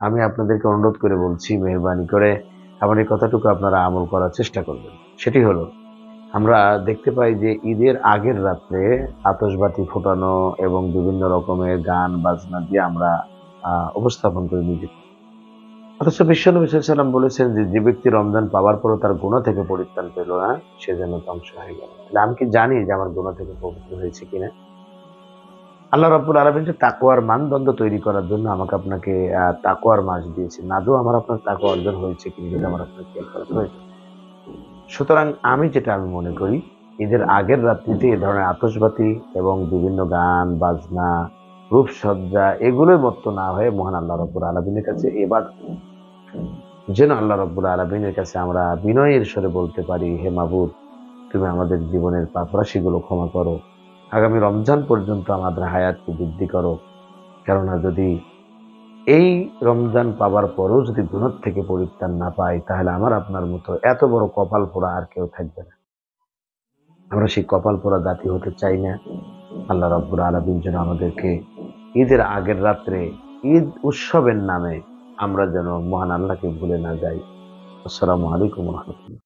আমি আপনাদেরকে অনুরোধ করে বলছি, মেহরবানি করে আমার এই কথাটুকু আপনারা আমল করার চেষ্টা করবেন। সেটি হলো, আমরা দেখতে পাই যে ঈদের আগের রাত্রে আতশবাতি ফোটানো এবং বিভিন্ন রকমের গান বাজনা দিয়ে আমরা উপস্থাপন করি নিজেকে। অথচ বিশ্বনবী সাল্লাল্লাহু আলাইহি ওয়াসাল্লাম বলেছেন যে, যে ব্যক্তি রমজান পাওয়ার পরও তার গুনাহ থেকে পরিত্রাণ পেল না, সে যেন ধ্বংস হয়ে গেল। তাহলে আমি কি জানি যে আমার গুনাহ থেকে পবিত্র হয়েছে কিনা? আল্লাহ রাব্বুল আলামিন যে তাকওয়ার মানদণ্ড তৈরি করার জন্য আমাকে আপনাকে তাকওয়ার মাস দিয়েছেন। আদৌ আমার আপনার তাকওয়া অর্জন হয়েছে কিনা সেটা আমার আপনার খেয়াল করা প্রয়োজন। সুতরাং আমি মনে করি, ঈদের আগের রাত্রিতে এ ধরনের আতশবাতি এবং বিভিন্ন গান বাজনা, রূপসজ্জা এগুলোই মত্ত না হয়ে মহান আল্লাহ রাব্বুল আলামিনের কাছে এবার যেন আল্লাহ রাব্বুল আলামিনের কাছে আমরা বিনয়ের স্বরে বলতে পারি, হে মাবুদ, তুমি আমাদের জীবনের পাপরাশিগুলো ক্ষমা করো। আগামী রমজান পর্যন্ত আমাদের হায়াতকে বৃদ্ধি করো। কেননা যদি এই রমজান পাবার পরও যদি গুনাহ থেকে পরিত্রাণ না পাই, তাহলে আমার আপনার মতো এত বড় কপাল পোড়া আর কেউ থাকবে না। আমরা সেই কপাল পোড়া জাতি হতে চাই না। আল্লাহ রাব্বুল আলামিন যেন আমাদেরকে ঈদের আগের রাত্রে ঈদ উৎসবের নামে আমরা যেন মহান আল্লাহকে ভুলে না যাই। আসসালামু আলাইকুম ওয়া রাহমাতুল্লাহ।